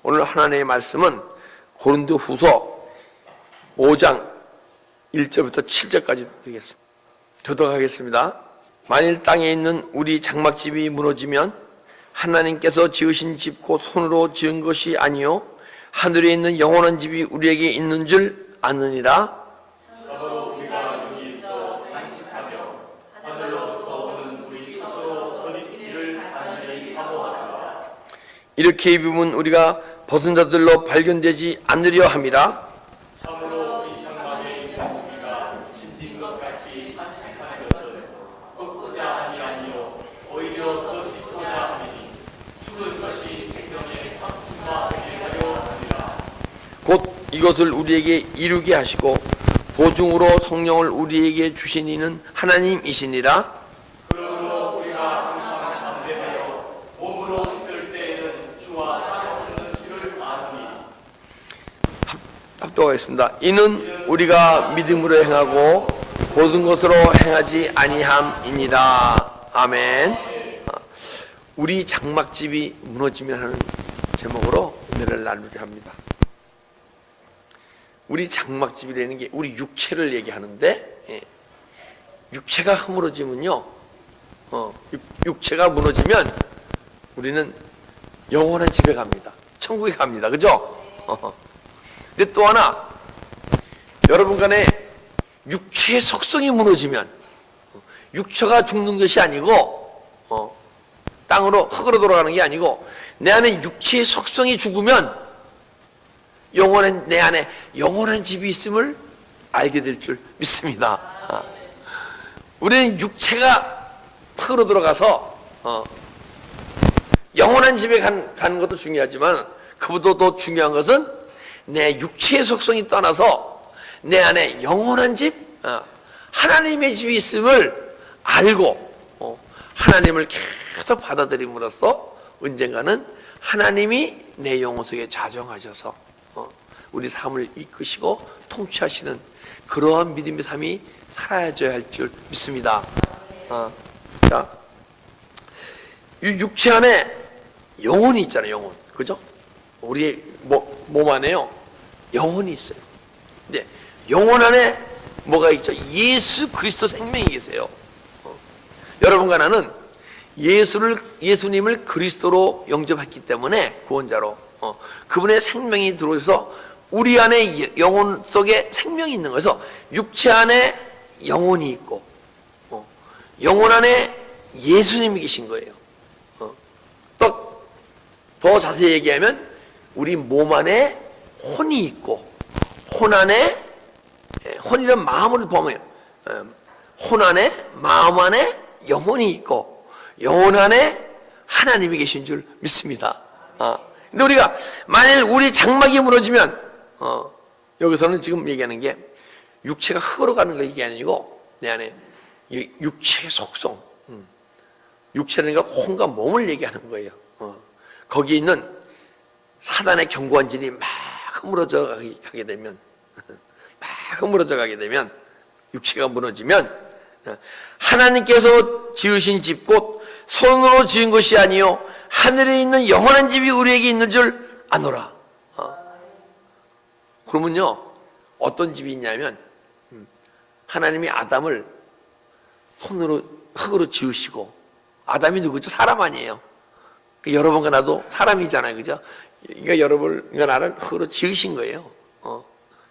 오늘 하나님의 말씀은 고린도후서 5장 1절부터 7절까지 드리겠습니다. 교독하겠습니다. 만일 땅에 있는 우리 장막집이 무너지면 하나님께서 지으신 집 곧 손으로 지은 것이 아니요 하늘에 있는 영원한 집이 우리에게 있는 줄 아느니라. 서로 우리가 여기 있어 단식하며 하늘로부터 오는 우리 스스로 거듭기를 간절히 사모하노라. 이렇게 입으면 우리가 벗은 자들로 발견되지 않으려 함이라. 참으로 이 장막에 있는 우리가 진진 것 같이 단식하는 것은 걷고자 함이 아니요 오히려 더 딛고자 함이니 죽은 것이 생명의 상품과 되게 하려 함이라. 곧 이것을 우리에게 이루게 하시고 보증으로 성령을 우리에게 주신 이는 하나님이시니라. 그러므로 우리가 항상 담대하여 몸으로 있을 때에는 주와 따라오는 줄을 아노니 합독하겠습니다. 이는 우리가 믿음으로 행하고 모든 것으로 행하지 아니함이니라. 아멘. 우리 장막집이 무너지면 하는 제목으로 은혜를 나누려 합니다. 우리 장막집이라는 게 우리 육체를 얘기하는데, 육체가 허물어지면요, 육체가 무너지면 우리는 영원한 집에 갑니다. 천국에 갑니다. 그죠? 근데 또 하나, 여러분 간에 육체의 속성이 무너지면, 육체가 죽는 것이 아니고, 땅으로, 흙으로 돌아가는 게 아니고, 내 안에 육체의 속성이 죽으면, 내 안에 영원한 집이 있음을 알게 될 줄 믿습니다. 우리는 육체가 흙으로 들어가서, 영원한 집에 가는 것도 중요하지만, 그보다 더 중요한 것은 내 육체의 속성이 떠나서 내 안에 영원한 집, 하나님의 집이 있음을 알고 하나님을 계속 받아들임으로써 언젠가는 하나님이 내 영혼 속에 자정하셔서 우리 삶을 이끄시고 통치하시는 그러한 믿음의 삶이 살아져야 할 줄 믿습니다. 자, 이 육체 안에 영혼이 있잖아요. 영혼, 그죠? 우리 몸 안에요 영혼이 있어요. 근데 영혼 안에 뭐가 있죠? 예수 그리스도 생명이 계세요. 여러분과 나는 예수님을 그리스도로 영접했기 때문에 구원자로 그분의 생명이 들어오셔서 우리 안에 영혼 속에 생명이 있는 거여서 육체 안에 영혼이 있고 영혼 안에 예수님이 계신 거예요. 또 더 자세히 얘기하면 우리 몸 안에 혼이 있고 혼 안에 혼이란 마음을 보면 혼 안에 마음 안에 영혼이 있고 영혼 안에 하나님이 계신 줄 믿습니다. 근데 우리가 만일 우리 장막이 무너지면 여기서는 지금 얘기하는 게 육체가 흙으로 가는 걸 얘기 아니고 내 안에 육체의 속성, 육체라는 게 혼과 몸을 얘기하는 거예요. 거기에 있는 사단의 견고한 진이 막 흐물어져 가게 되면 육체가 무너지면 하나님께서 지으신 집 곧 손으로 지은 것이 아니요 하늘에 있는 영원한 집이 우리에게 있는 줄 아노라. 그러면요 어떤 집이 있냐면 하나님이 아담을 손으로 흙으로 지으시고 아담이 누구죠? 사람 아니에요. 여러분과 나도 사람이잖아요. 그죠? 그러니까 여러분과 나를 흙으로 지으신 거예요.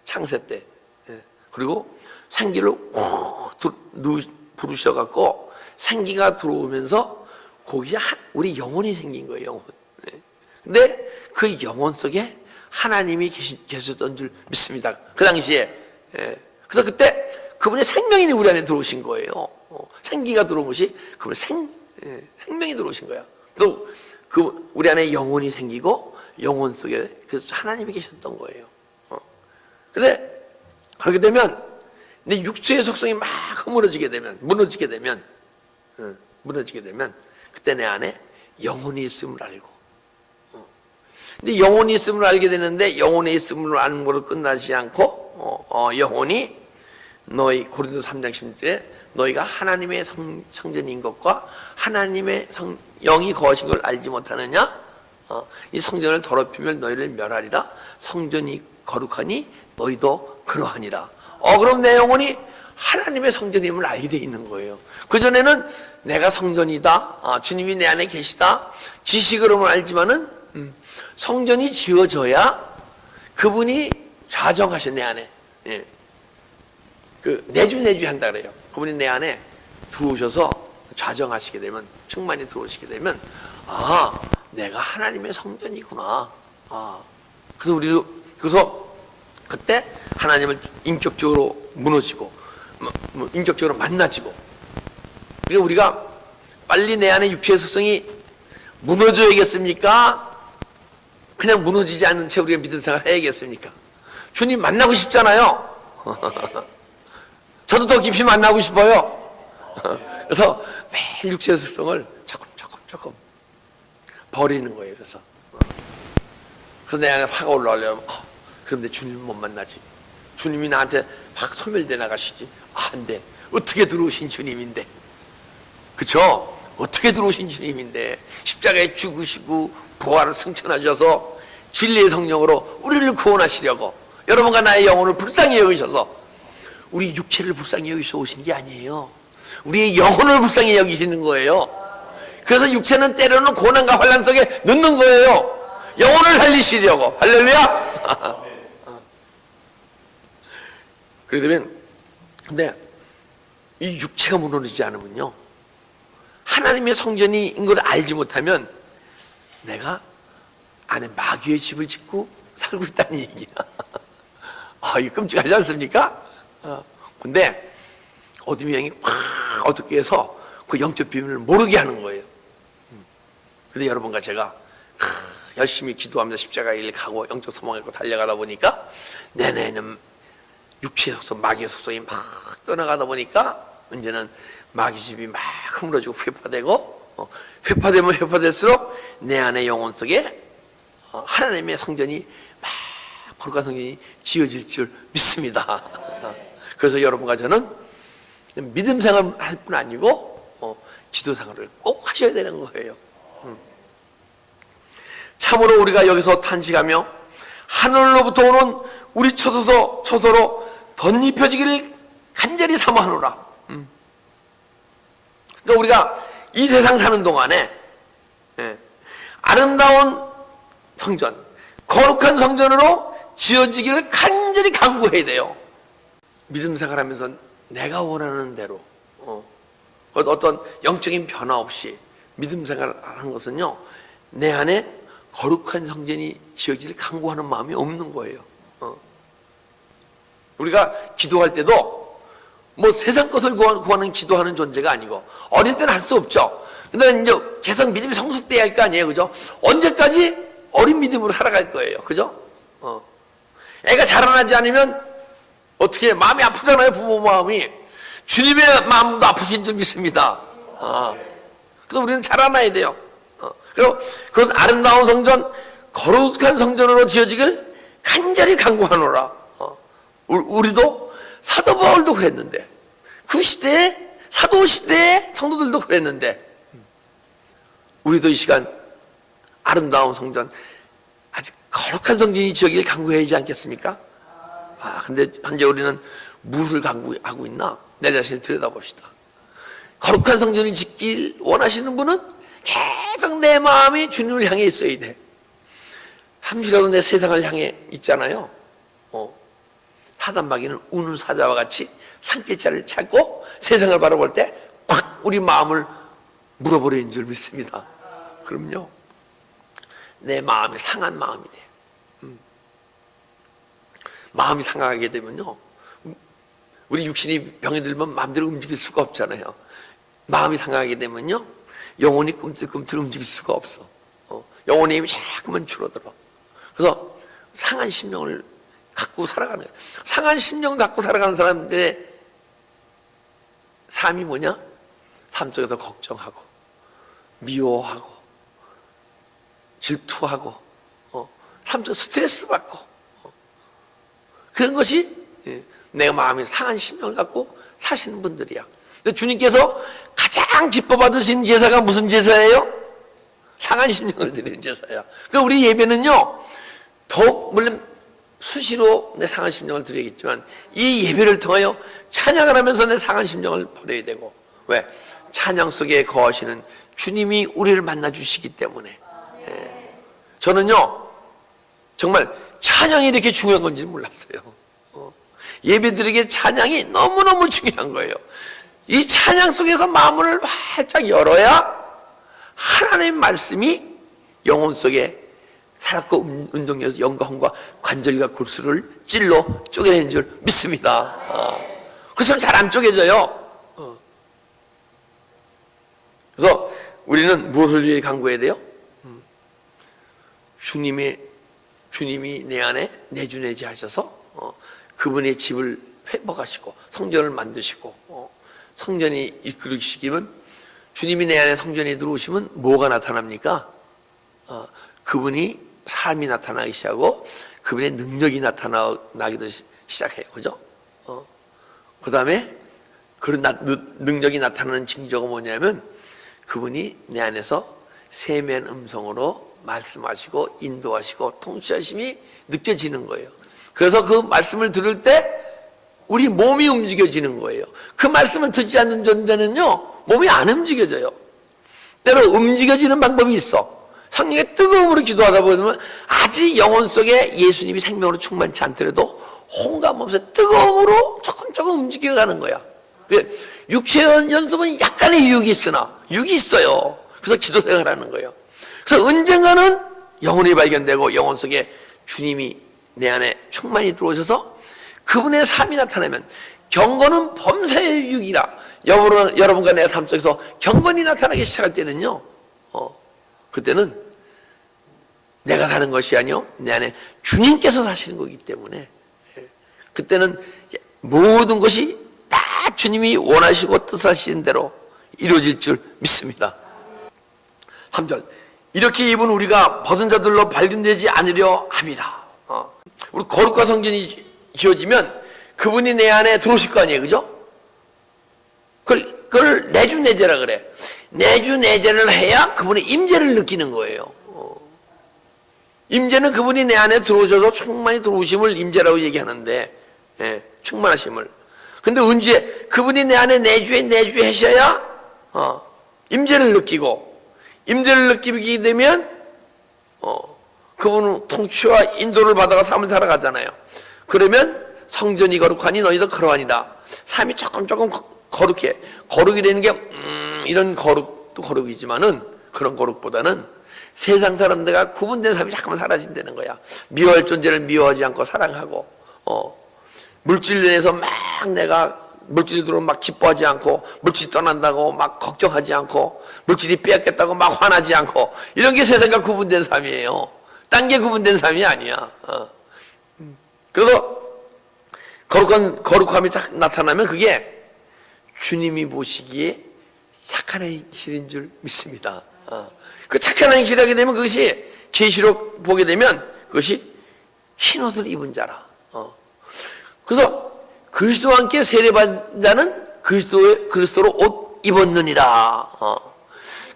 창세 때. 그리고 생기를 부르셔갖고 생기가 들어오면서 거기에 우리 영혼이 생긴 거예요. 영혼. 근데 그 영혼 속에 하나님이 계셨던 줄 믿습니다. 그 당시에. 그래서 그때 그분의 생명이 우리 안에 들어오신 거예요. 생기가 들어온 것이 그분의 생명이 들어오신 거야. 또 우리 안에 영혼이 생기고 영혼 속에 그래서 하나님이 계셨던 거예요. 근데 그렇게 되면 내 육체의 속성이 막 무너지게 되면 그때 내 안에 영혼이 있음을 알고 근데 영혼이 있음을 알게 되는데 영혼이 있음을 아는 것으로 끝나지 않고 영혼이 너희 고린도 3장 10절에 너희가 하나님의 성전인 것과 하나님의 영이 거하신 걸 알지 못하느냐? 이 성전을 더럽히면 너희를 멸하리라. 성전이 거룩하니 너희도 그러하니라. 그럼 내 영혼이 하나님의 성전임을 알게 돼 있는 거예요. 그전에는 내가 성전이다, 주님이 내 안에 계시다, 지식으로는 알지만은 성전이 지어져야 그분이 좌정하셔, 내 안에. 예. 그 내주 한다 그래요. 그분이 내 안에 들어오셔서 좌정하시게 되면, 충만히 들어오시게 되면, 내가 하나님의 성전이구나. 그래서 그때 하나님을 인격적으로 무너지고, 인격적으로 만나지고, 그러니까 우리가 빨리 내 안에 육체의 속성이 무너져야겠습니까? 그냥 무너지지 않는 채 우리가 믿음 생활 해야겠습니까? 주님 만나고 싶잖아요. 저도 더 깊이 만나고 싶어요. 그래서 매일 육체의 속성을 조금 버리는 거예요. 그래서 내 안에 화가 올라오려면 그런데 주님 못 만나지. 주님이 나한테 막 소멸돼 나가시지. 안 돼. 어떻게 들어오신 주님인데, 그쵸? 어떻게 들어오신 주님인데 십자가에 죽으시고 부활을 승천하셔서 진리의 성령으로 우리를 구원하시려고 여러분과 나의 영혼을 불쌍히 여기셔서, 우리 육체를 불쌍히 여기셔 오신 게 아니에요. 우리의 영혼을 불쌍히 여기시는 거예요. 그래서 육체는 때로는 고난과 환난 속에 넣는 거예요. 영혼을 살리시려고. 할렐루야. 그러면 근데 이 육체가 무너지지 않으면요, 하나님의 성전인 걸 알지 못하면 내가 안에 마귀의 집을 짓고 살고 있다는 얘기야. 이거 끔찍하지 않습니까? 근데 어둠의 영이 확 어둡게 해서 그 영적 비밀을 모르게 하는 거예요. 근데 여러분과 제가 열심히 기도하면서 십자가의 길 가고 영적 소망을 갖고 달려가다 보니까 내내는 육체의 속성, 마귀의 속성이 막 떠나가다 보니까 이제는 마귀 집이 막 흐물어지고 회파되고, 회파되면 회파될수록 내 안의 영혼 속에 하나님의 성전이 막 거룩한 성전이 지어질 줄 믿습니다. 그래서 여러분과 저는 믿음 생활 할 뿐 아니고 기도 생활을 꼭 하셔야 되는 거예요. 참으로 우리가 여기서 탄식하며 하늘로부터 오는 우리 처소로 덧입혀지기를 간절히 사모하노라. 그러니까 우리가 이 세상 사는 동안에 아름다운 성전, 거룩한 성전으로 지어지기를 간절히 간구해야 돼요. 믿음 생활하면서 내가 원하는 대로 어떤 영적인 변화 없이 믿음 생활하는 것은요, 내 안에 거룩한 성전이 지어지기를 간구하는 마음이 없는 거예요. 우리가 기도할 때도 뭐 세상 것을 구하는 기도하는 존재가 아니고, 어릴 때는 할 수 없죠. 근데 이제 계속 믿음이 성숙돼야 할 거 아니에요, 그죠? 언제까지 어린 믿음으로 살아갈 거예요, 그죠? 애가 자라나지 않으면 어떻게 마음이 아프잖아요, 부모 마음이. 주님의 마음도 아프신 줄 믿습니다. 그래서 우리는 자라나야 돼요. 그리고 그런 아름다운 성전, 거룩한 성전으로 지어지길 간절히 간구하노라. 우리도 사도 바울도 그랬는데, 그 시대에 사도 시대의 성도들도 그랬는데, 우리도 이 시간 아름다운 성전, 아주 거룩한 성전이 지어지길 간구해야 하지 않겠습니까? 근데 현재 우리는 무엇을 간구하고 있나? 내 자신을 들여다봅시다. 거룩한 성전을 짓길 원하시는 분은 계속 내 마음이 주님을 향해 있어야 돼. 함시라도 내 세상을 향해 있잖아요. 사단마귀는 우는 사자와 같이 산길자를 찾고 세상을 바라볼 때 꽉 우리 마음을 물어버리는 줄 믿습니다. 그럼요, 내 마음이 상한 마음이 돼. 마음이 상하게 되면요, 우리 육신이 병이 들면 마음대로 움직일 수가 없잖아요. 마음이 상하게 되면요, 영혼이 꿈틀꿈틀 움직일 수가 없어. 영혼의 힘이 자꾸만 줄어들어. 그래서 상한 심령을 갖고 살아가는 거예요. 상한 심령 갖고 살아가는 사람들의 삶이 뭐냐? 삶 속에서 걱정하고 미워하고 질투하고 삶 속에서 스트레스 받고 그런 것이 내 마음이 상한 심령을 갖고 사시는 분들이야. 주님께서 가장 기뻐 받으신 제사가 무슨 제사예요? 상한 심령을 드리는 제사야. 그러니까 우리 예배는요, 더욱 물론 수시로 내 상한 심령을 드려야겠지만 이 예배를 통하여 찬양을 하면서 내 상한 심령을 버려야 되고, 왜? 찬양 속에 거하시는 주님이 우리를 만나 주시기 때문에. 저는요 정말 찬양이 이렇게 중요한 건지 몰랐어요. 예배드리기에 찬양이 너무너무 중요한 거예요. 이 찬양 속에서 마음을 활짝 열어야 하나님의 말씀이 영혼 속에 살았고 운동에서 영광과 관절과 골수를 찔러 쪼개낸 줄 믿습니다. 그래서 잘 안 쪼개져요. 그래서 우리는 무엇을 위해 간구해야 돼요? 주님이 내 안에 내주내지 하셔서 그분의 집을 회복하시고 성전을 만드시고 성전이 이끌으시기면, 주님이 내 안에 성전에 들어오시면 뭐가 나타납니까? 그분이 삶이 나타나기 시작하고 그분의 능력이 나타나기도 시작해요. 그죠? 그 다음에 그런 능력이 나타나는 징조가 뭐냐면 그분이 내 안에서 세미한 음성으로 말씀하시고 인도하시고 통치하심이 느껴지는 거예요. 그래서 그 말씀을 들을 때 우리 몸이 움직여지는 거예요. 그 말씀을 듣지 않는 존재는요 몸이 안 움직여져요. 때로 움직여지는 방법이 있어. 성령의 뜨거움으로 기도하다 보면 아직 영혼 속에 예수님이 생명으로 충만치 않더라도 홍감 없이 뜨거움으로 조금 움직여가는 거야. 육체의 연습은 약간의 유익이 있으나 유익이 있어요. 그래서 기도 생활하는 거예요. 그래서 언젠가는 영혼이 발견되고 영혼 속에 주님이 내 안에 충만히 들어오셔서 그분의 삶이 나타나면, 경건은 범사의 유익이라, 여러분과 내 삶 속에서 경건이 나타나기 시작할 때는요, 그때는 내가 사는 것이 아니요 내 안에 주님께서 사시는 거기 때문에, 그때는 모든 것이 다 주님이 원하시고 뜻하시는 대로 이루어질 줄 믿습니다. 3절, 이렇게 입은 우리가 벗은 자들로 발견되지 않으려 함이라. 우리 거룩과 성전이 지어지면 그분이 내 안에 들어오실 거 아니에요, 그죠? 그걸 내주내제라 그래. 내주내제를 해야 그분의 임재를 느끼는 거예요. 임재는 그분이 내 안에 들어오셔서 충만히 들어오심을 임재라고 얘기하는데, 충만하심을. 근데 언제 그분이 내 안에 내주하셔야 임재를 느끼고, 임재를 느끼게 되면 그분은 통치와 인도를 받아가 삶을 살아가잖아요. 그러면 성전이 거룩하니 너희도 그러하니라. 삶이 조금 거룩해. 거룩이라는 게 이런 거룩도 거룩이지만은 그런 거룩보다는 세상 사람들과 구분된 삶이 잠깐만 사라진다는 거야. 미워할 존재를 미워하지 않고 사랑하고, 물질 내에서 막 내가 물질이 들어오면 막 기뻐하지 않고, 물질이 떠난다고 막 걱정하지 않고, 물질이 빼앗겠다고 막 화나지 않고, 이런 게 세상과 구분된 삶이에요. 딴 게 구분된 삶이 아니야. 그래서 거룩함이 딱 나타나면 그게 주님이 보시기에 착한 행실인 줄 믿습니다. 그 착한 행실을 하게 되면 그것이 계시록 보게 되면 그것이 흰옷을 입은 자라. 그래서 그리스도와 함께 세례받은 자는 그리스도로 옷 입었느니라.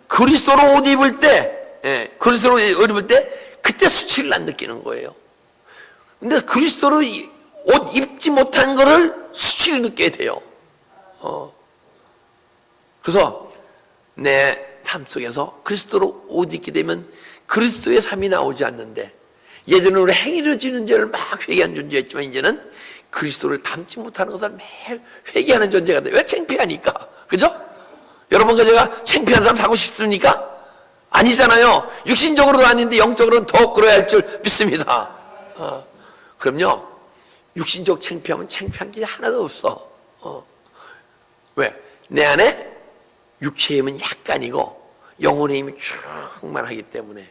그리스도로 옷 입을 때, 그리스도로 옷 입을 때 그때 수치를 안 느끼는 거예요. 근데 그리스도로 옷 입지 못한 거를 수치를 느껴야 돼요. 그래서 내 삶 속에서 그리스도로 옷 입게 되면 그리스도의 삶이 나오지 않는데, 예전에 우리 행위로 지는 죄를 막 회개하는 존재였지만 이제는 그리스도를 닮지 못하는 것을 매일 회개하는 존재가 돼요. 왜? 창피하니까. 그죠? 여러분과 제가 창피한 사람 사고 싶습니까? 아니잖아요. 육신적으로도 아닌데 영적으로는 더 그래야 할 줄 믿습니다. 그럼요, 육신적 창피하면 창피한 게 하나도 없어. 왜? 내 안에 육체의 힘은 약간이고 영혼의 힘이 충만하기 때문에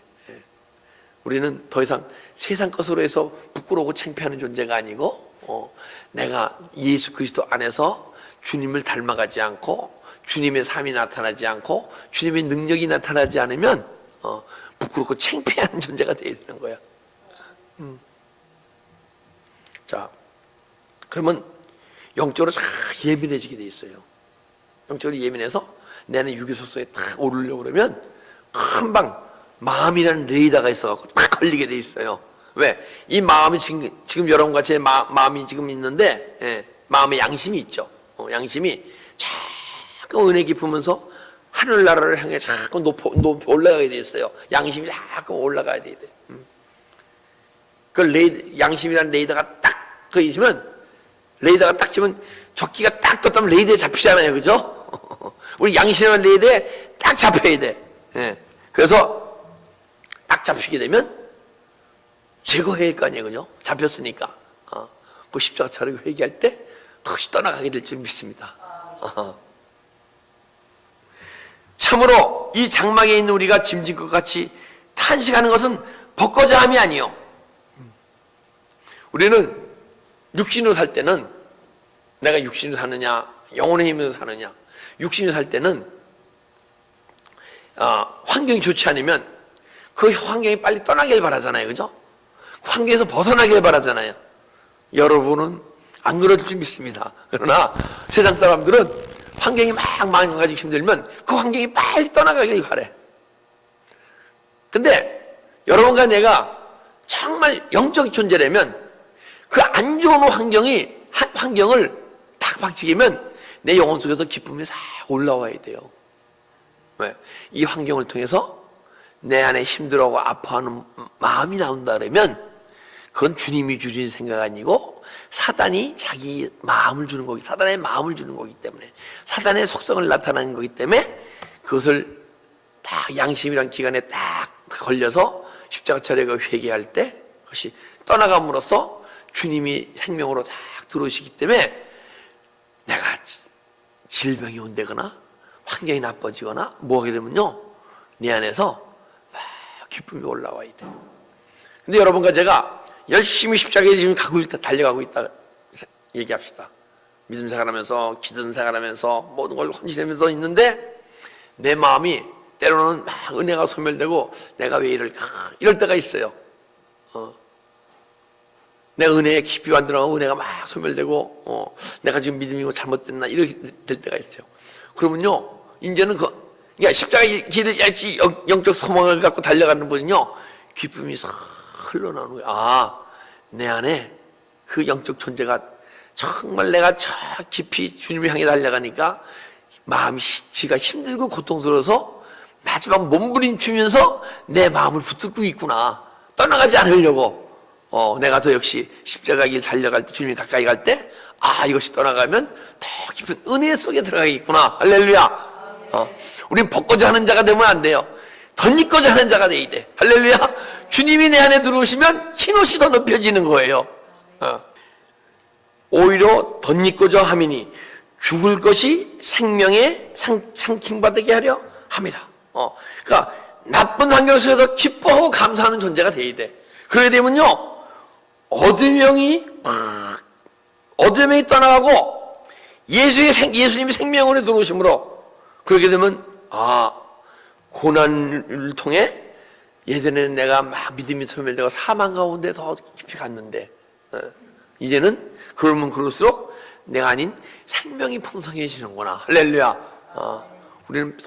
우리는 더 이상 세상 것으로 해서 부끄러우고 창피하는 존재가 아니고, 내가 예수 그리스도 안에서 주님을 닮아가지 않고 주님의 삶이 나타나지 않고 주님의 능력이 나타나지 않으면 부끄럽고 창피한 존재가 되어야 되는 거야. 자, 그러면 영적으로 잘 예민해지게 돼 있어요. 영적으로 예민해서 내 안에 유기소 속에 탁 오르려고 그러면 금방 마음이라는 레이더가 있어갖고 딱 걸리게 돼 있어요. 왜? 이 마음이 지금 여러분과 제 마음이 지금 있는데, 예, 마음에 양심이 있죠. 양심이 자꾸 은혜 깊으면서 하늘나라를 향해 자꾸 높이 올라가게 돼 있어요. 양심이 자꾸 올라가야 돼. 그 양심이라는 레이더가 딱 그 있으면, 레이더가 딱 지면 적기가 딱 떴다면 레이더에 잡히잖아요. 그죠? 우리 양심이라는 레이더에 딱 잡혀야 돼. 예. 그래서 딱 잡히게 되면 제거해야 할 거 아니에요. 그죠? 잡혔으니까. 그 십자가 차례 회개할 때 그것이 떠나가게 될 줄 믿습니다. 참으로 이 장막에 있는 우리가 짐진 것 같이 탄식하는 것은 벗고자 함이 아니요. 우리는 육신으로 살 때는, 내가 육신으로 사느냐 영혼의 힘으로 사느냐, 육신으로 살 때는 환경이 좋지 않으면 그 환경이 빨리 떠나길 바라잖아요. 그죠? 환경에서 벗어나길 바라잖아요. 여러분은 안 그럴 줄 믿습니다. 그러나 세상 사람들은 환경이 막 망가지고 힘들면 그 환경이 빨리 떠나가길 바래. 근데 여러분과 내가 정말 영적 존재라면 그 안 좋은 환경을 딱 박치기면 내 영혼 속에서 기쁨이 싹 올라와야 돼요. 왜? 이 환경을 통해서 내 안에 힘들어하고 아파하는 마음이 나온다 그러면 그건 주님이 주신 생각 아니고 사단이 자기 마음을 주는 거기, 사단의 마음을 주는 거기 때문에, 사단의 속성을 나타내는 거기 때문에 그것을 딱 양심이란 기관에 딱 걸려서 십자가 차례가 회개할 때 그것이 떠나감으로써 주님이 생명으로 딱 들어오시기 때문에 내가 질병이 온다거나 환경이 나빠지거나 뭐하게 되면요, 내 안에서 막 기쁨이 올라와야 돼. 근데 여러분과 제가 열심히 십자가에 지금 달려가고 있다 얘기합시다. 믿음 생활하면서 기도 생활하면서 모든 걸 헌신하면서 있는데 내 마음이 때로는 막 은혜가 소멸되고 내가 왜 이럴까 이럴 때가 있어요. 내가 은혜에 깊이 안 들어가고 은혜가 막 소멸되고 내가 지금 믿음이 잘못됐나 이렇게 될 때가 있어요. 그러면요 이제는 그러니까 십자가의 길을 영적 소망을 갖고 달려가는 분은요 기쁨이 싹 흘러나오는 거예요. 내 안에 그 영적 존재가 정말 내가 저 깊이 주님을 향해 달려가니까 마음이 지가 힘들고 고통스러워서 마지막 몸부림치면서 내 마음을 붙들고 있구나. 떠나가지 않으려고. 내가 더 역시 십자가 길 달려갈 때 주님이 가까이 갈 때 이것이 떠나가면 더 깊은 은혜 속에 들어가겠구나. 할렐루야. 우린 벗고자 하는 자가 되면 안 돼요. 덧입고자 하는 자가 돼야 돼. 할렐루야. 주님이 내 안에 들어오시면 흰옷이 더 높여지는 거예요. 오히려 덧입고자 함이니 죽을 것이 생명에 상킹받게 하려 함이라. 그러니까 나쁜 환경 속에서 기뻐하고 감사하는 존재가 돼야 돼. 그러게 되면요 어둠이 떠나가고 예수님이 생명으로 들어오심으로 그러게 되면 고난을 통해 예전에는 내가 막 믿음이 소멸되고 사망 가운데 더 깊이 갔는데 이제는 그러면 그럴수록 내가 아닌 생명이 풍성해지는구나. 할렐루야. 우리는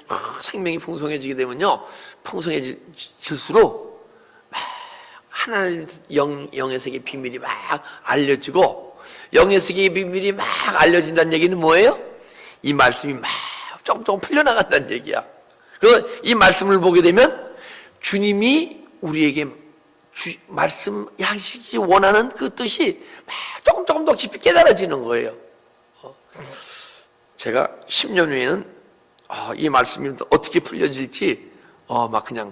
생명이 풍성해지게 되면요 풍성해질수록 하나님 영의 세계 비밀이 막 알려지고 영의 세계의 비밀이 막 알려진다는 얘기는 뭐예요? 이 말씀이 막 조금 풀려나간다는 얘기야. 그래서 이 말씀을 보게 되면 주님이 우리에게 말씀하시기 원하는 그 뜻이 막 조금 더 깊이 깨달아지는 거예요. 제가 10년 후에는 이 말씀이 어떻게 풀려질지 막 그냥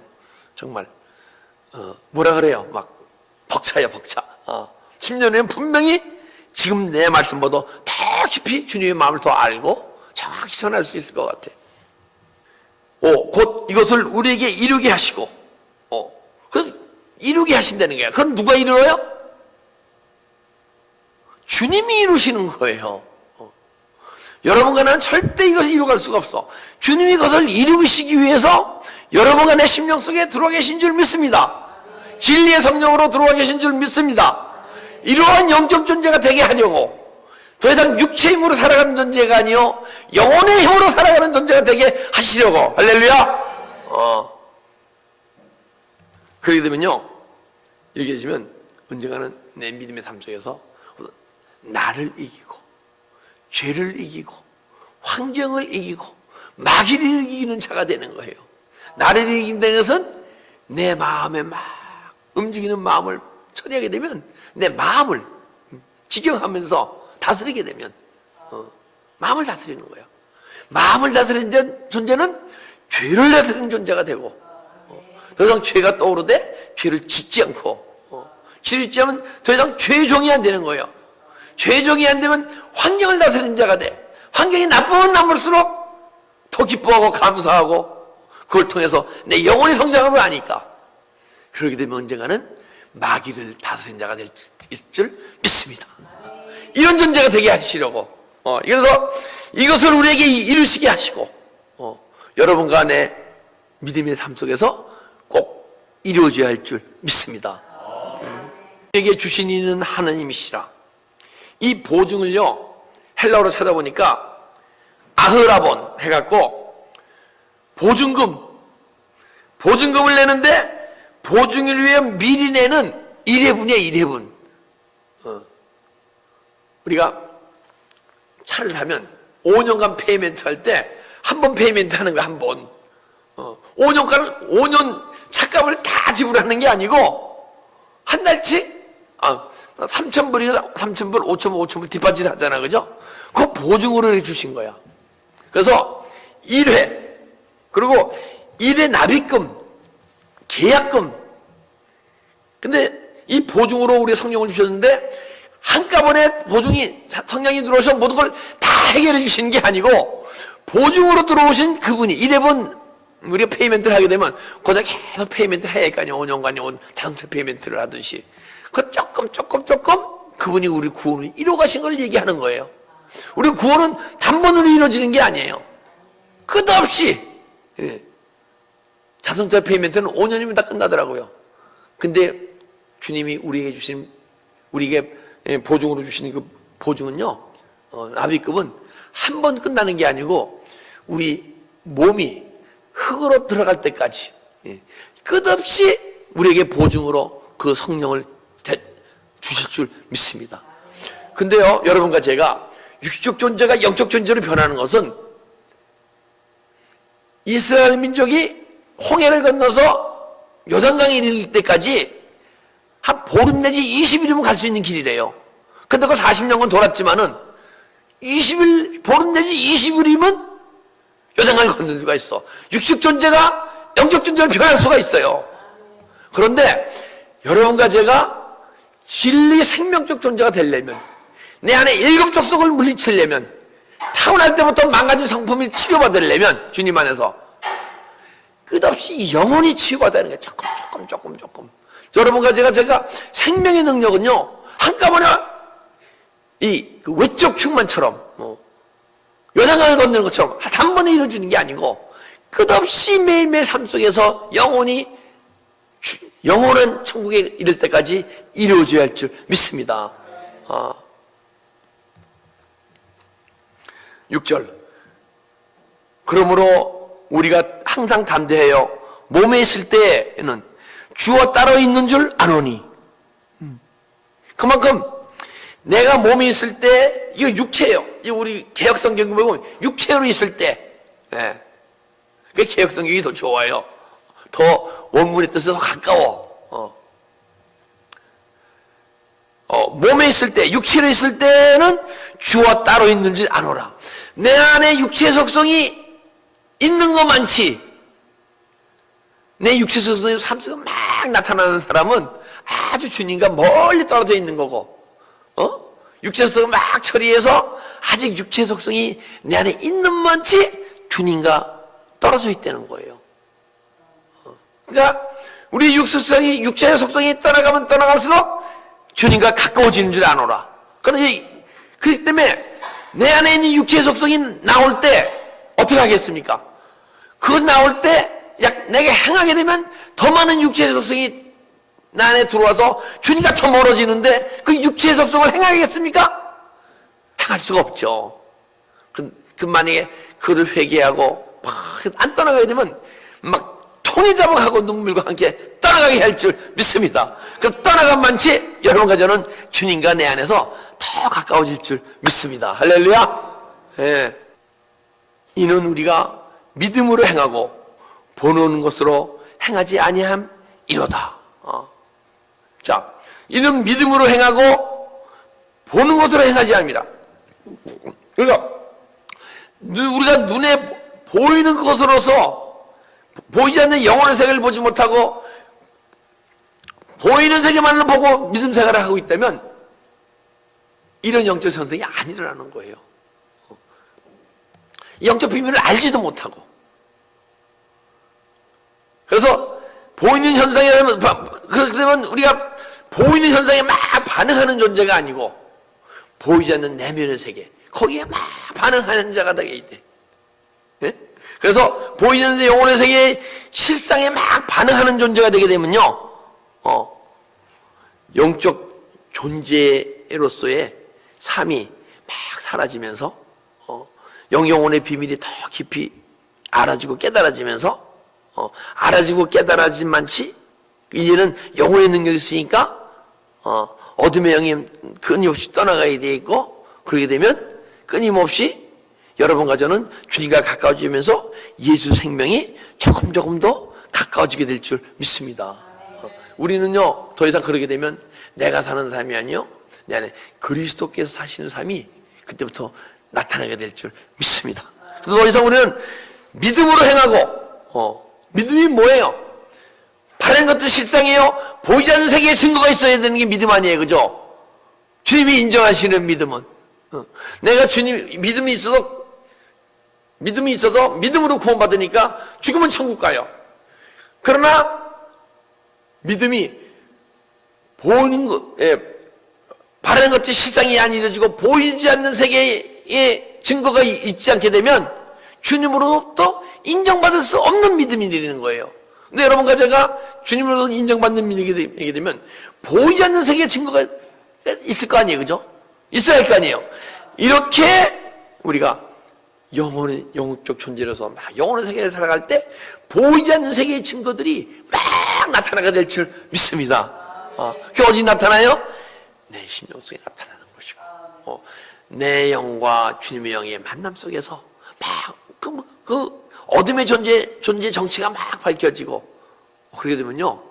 정말 뭐라 그래요? 막 벅차요, 벅차. 10년 후에는 분명히 지금 내 말씀보다 더 깊이 주님의 마음을 더 알고 정확히 전할 수 있을 것 같아. 곧 이것을 우리에게 이루게 하시고, 그래서 이루게 하신다는 거야. 그건 누가 이루어요? 주님이 이루시는 거예요. 여러분과 나는 절대 이것을 이루어갈 수가 없어. 주님이 그것을 이루시기 위해서 여러분과 내 심령 속에 들어와 계신 줄 믿습니다. 진리의 성령으로 들어와 계신 줄 믿습니다. 이러한 영적 존재가 되게 하려고 더 이상 육체의 힘으로 살아가는 존재가 아니요 영혼의 힘으로 살아가는 존재가 되게 하시려고. 할렐루야. 그렇게 되면요, 이렇게 되시면 언젠가는 내 믿음의 삶 속에서 나를 이기고 죄를 이기고 환경을 이기고 마귀를 이기는 자가 되는 거예요. 나를 이긴다는 것은 내 마음에 막 움직이는 마음을 처리하게 되면 내 마음을 직영하면서 다스리게 되면 마음을 다스리는 거예요. 마음을 다스리는 존재는 죄를 다스리는 존재가 되고 더 이상 죄가 떠오르되 죄를 짓지 않고 죄를 짓지 않으면 더 이상 죄의 종이 안 되는 거예요. 죄의 종이 안 되면 환경을 다스리는 자가 돼. 환경이 나쁘면 나쁠수록 더 기뻐하고 감사하고 그걸 통해서 내 영혼이 성장함을 아니까 그렇게 되면 언젠가는 마귀를 다스린 자가 될 줄 믿습니다. 이런 존재가 되게 하시려고 그래서 이것을 우리에게 이루시게 하시고 여러분과 내 믿음의 삶 속에서 꼭 이루어져야 할 줄 믿습니다. 우리에게 주신 이는 하나님이시라. 이 보증을요 헬라어로 찾아보니까 아흐라본 해갖고 보증금을 내는데 보증을 위해 미리 내는 1회분이에요. 1회분. 우리가 차를 사면 5년간 페이멘트 할 때 한 번 페이멘트 하는 거야. 한 번. 5년 차값을 다 지불하는 게 아니고 한 달치 3,000불이나 3,000불, 5,000불, 5,000불 뒷받침 하잖아. 그죠? 그거 보증으로 해주신 거야. 그래서 1회 그리고 1회 납입금, 계약금. 근데 이 보증으로 우리 성령을 주셨는데 한꺼번에 보증이 성령이 들어오셔서 모든 걸 다 해결해 주시는 게 아니고 보증으로 들어오신 그분이 1회분 우리가 페이멘트를 하게 되면 거기다 계속 페이멘트를 해야 할거 아니에요. 5년간 자동차 페이멘트를 하듯이 그 조금 그분이 우리 구원을 이루어 가신 걸 얘기하는 거예요. 우리 구원은 단번으로 이루어지는 게 아니에요. 끝없이 자동차 페이멘트는 5년이면 다 끝나더라고요. 근데 주님이 우리에게 보증으로 주시는 그 보증은요, 납입금은 한 번 끝나는 게 아니고 우리 몸이 흙으로 들어갈 때까지 끝없이 우리에게 보증으로 그 성령을 주실 줄 믿습니다. 근데요, 여러분과 제가 육적 존재가 영적 존재로 변하는 것은 이스라엘 민족이 홍해를 건너서 요단강에 이를 때까지 한 보름 내지 20일이면 갈 수 있는 길이래요. 근데 그걸 40년간 돌았지만은 보름 내지 20일이면 요단강을 건널 수가 있어. 육식 존재가 영적 존재로 변할 수가 있어요. 그런데 여러분과 제가 진리 생명적 존재가 되려면 내 안에 일곱 족속을 물리치려면 타고날 때부터 망가진 성품이 치료받으려면 주님 안에서 끝없이 영혼이 치유받아야 하는 게 조금. 여러분과 제가 생명의 능력은요 한꺼번에 그 외적 충만처럼 요단강을 건너는 것처럼 단번에 이루어지는 게 아니고 끝없이 매일매일 삶 속에서 영원한 천국에 이를 때까지 이루어져야 할 줄 믿습니다. 6절 그러므로 우리가 항상 담대하여 몸에 있을 때에는 주와 따로 있는 줄 아노니 그만큼 내가 몸에 있을 때 이거 육체예요. 이거 우리 개혁성경 보면 육체로 있을 때 그 개혁성경이 더 좋아요. 더 원문의 뜻에 더 가까워. 몸에 있을 때 육체로 있을 때는 주와 따로 있는 줄 아노라. 내 안에 육체의 속성이 있는 것 많지. 내 육체 속성이 삶 속에 막 나타나는 사람은 아주 주님과 멀리 떨어져 있는 거고, 육체 속성을 막 처리해서 아직 육체 속성이 내 안에 있는 만치 주님과 떨어져 있다는 거예요. 그러니까 우리 육체의 속성이 떠나가면 떠나갈수록 주님과 가까워지는 줄 아노라. 그런데 그렇기 때문에 내 안에 있는 육체의 속성이 나올 때 어떻게 하겠습니까? 그거 나올 때 내가 행하게 되면 더 많은 육체의 속성이 나 안에 들어와서 주님과 더 멀어지는데 그 육체의 속성을 행하겠습니까? 행할 수가 없죠. 만약에 그를 회개하고 막 안 떠나가게 되면 막 손에 잡아가고 눈물과 함께 떠나가게 할 줄 믿습니다. 그럼 떠나간 만치 여러분과 저는 주님과 내 안에서 더 가까워질 줄 믿습니다. 할렐루야. 예. 이는 우리가 믿음으로 행하고 보는 것으로 행하지 아니함이로다. 자, 이는 믿음으로 행하고 보는 것으로 행하지 않습니다. 그러니까 우리가 눈에 보이는 것으로서 보이지 않는 영혼의 세계를 보지 못하고 보이는 세계만을 보고 믿음 생활을 하고 있다면 이런 영적 현상이 안 일어나는 거예요. 이 영적 비밀을 알지도 못하고. 그래서 보이는 현상이 되면, 그렇게 되면 우리가 보이는 현상에 막 반응하는 존재가 아니고 보이지 않는 내면의 세계, 거기에 막 반응하는 자가 되게 돼. 예? 그래서 보이는 영혼의 세계의 실상에 막 반응하는 존재가 되게 되면요, 영적 존재로서의 삶이 막 사라지면서 영혼의 비밀이 더 깊이 알아지고 깨달아지면서 알아지고 깨달아진 만치 이제는 영혼의 능력이 있으니까 어둠의 영이 끊임없이 떠나가야 돼 있고, 그렇게 되면 끊임없이 여러분과 저는 주님과 가까워지면서 예수 생명이 조금 더 가까워지게 될 줄 믿습니다. 우리는요, 더 이상 그러게 되면 내가 사는 삶이 아니요, 내 안에 그리스도께서 사시는 삶이 그때부터 나타나게 될 줄 믿습니다. 그래서 더 이상 우리는 믿음으로 행하고, 믿음이 뭐예요? 바른 것도 실상이에요. 보이지 않는 세계에 증거가 있어야 되는 게 믿음 아니에요, 그죠? 주님이 인정하시는 믿음은, 내가 주님 믿음이 있어서 믿음으로 구원받으니까 죽으면 천국 가요. 그러나 믿음이 보이는 것, 바라는 것이 실상이 아니어지고 보이지 않는 세계에 증거가 있지 않게 되면 주님으로부터 인정받을 수 없는 믿음이 되는 거예요. 근데 여러분과 제가 주님으로부터 인정받는 믿음이 되게 되면 보이지 않는 세계에 증거가 있을 거 아니에요, 그죠? 있어야 할 거 아니에요. 이렇게 우리가 영적 존재로서 막 영혼의 세계에 살아갈 때 보이지 않는 세계의 증거들이 막 나타나게 될 줄 믿습니다. 그게 어디 나타나요? 내 심령 속에 나타나는 것이고, 내 영과 주님의 영의 만남 속에서 막 그 어둠의 존재 정체가 막 밝혀지고, 그렇게 되면요,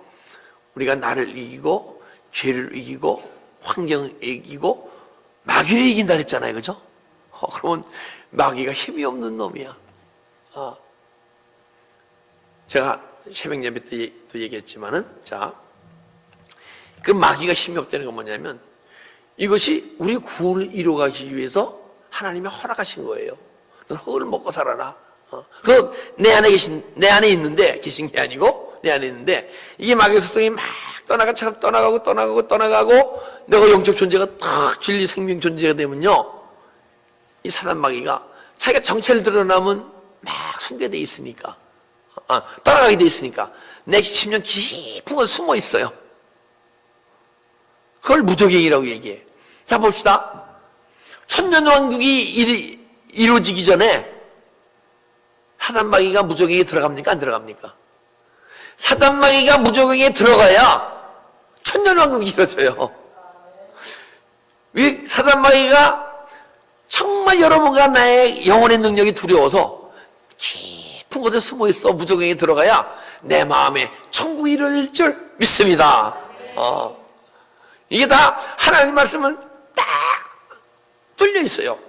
우리가 나를 이기고 죄를 이기고 환경을 이기고 마귀를 이긴다 그랬잖아요, 그죠? 그러면 마귀가 힘이 없는 놈이야. 제가 새벽 예배 때도 얘기했지만은, 자, 그 마귀가 힘이 없다는 건 뭐냐면 이것이 우리 구원을 이루어가기 위해서 하나님이 허락하신 거예요. 넌 흙을 먹고 살아라. 그럼 내 안에 있는데, 계신 게 아니고 내 안에 있는데, 이게 마귀의 속성이 막 떠나가고 내가 영적 존재가 딱 진리 생명 존재가 되면요, 이 사단 마귀가 자기가 정체를 드러나면 막 숨겨져 있으니까, 떠나가게 돼 있으니까 내 심령 깊은 곳에 숨어 있어요. 그걸 무적행이라고 얘기해. 자, 봅시다. 천년왕국이 이루어지기 전에 사단마귀가 무적행에 들어갑니까? 안 들어갑니까? 사단마귀가 무적행에 들어가야 천년왕국이 이루어져요. 왜? 사단마귀가 정말 여러분과 나의 영혼의 능력이 두려워서 깊은 곳에 숨어있어 무적행에 들어가야 내 마음에 천국이 이루어질 줄 믿습니다. 이게 다 하나님 말씀은 딱 뚫려 있어요.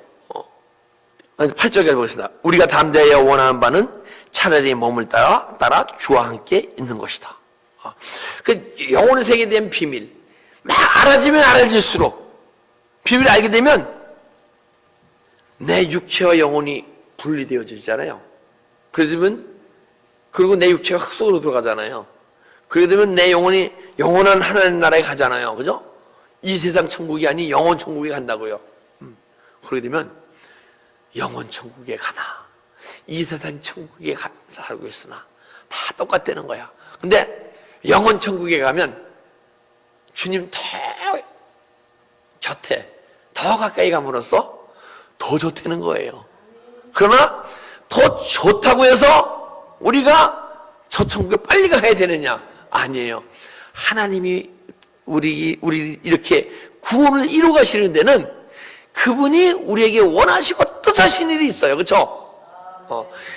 8절까지 보겠습니다. 우리가 담대하여 원하는 바는 차라리 몸을 따라 주와 함께 있는 것이다. 그 영혼의 세계에 대한 비밀, 막 알아지면 알아질수록 비밀을 알게 되면 내 육체와 영혼이 분리되어지잖아요. 그리고 내 육체가 흙 속으로 들어가잖아요. 그러게 되면 내 영혼이 영원한 하나님 나라에 가잖아요, 그죠? 이 세상 천국이 아닌 영원 천국에 간다고요. 그러게 되면 영원 천국에 가나 이 세상 천국에 살고 있으나 다 똑같다는 거야. 근데 영원 천국에 가면 주님 더 곁에 더 가까이 감으로써 더 좋다는 거예요. 그러나 더 좋다고 해서 우리가 저 천국에 빨리 가야 되느냐? 아니에요. 하나님이 우리 이렇게 구원을 이루어 가시는 데는 그분이 우리에게 원하시고 뜻하신 일이 있어요. 그렇죠?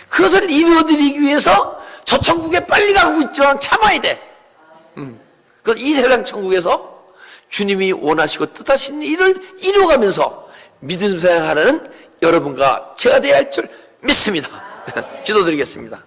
그것을 이루어드리기 위해서 저 천국에 빨리 가고 있지만 참아야 돼. 이 세상 천국에서 주님이 원하시고 뜻하신 일을 이루어가면서 믿음 생활하는 여러분과 제가 되어야 할 줄 믿습니다. 기도드리겠습니다.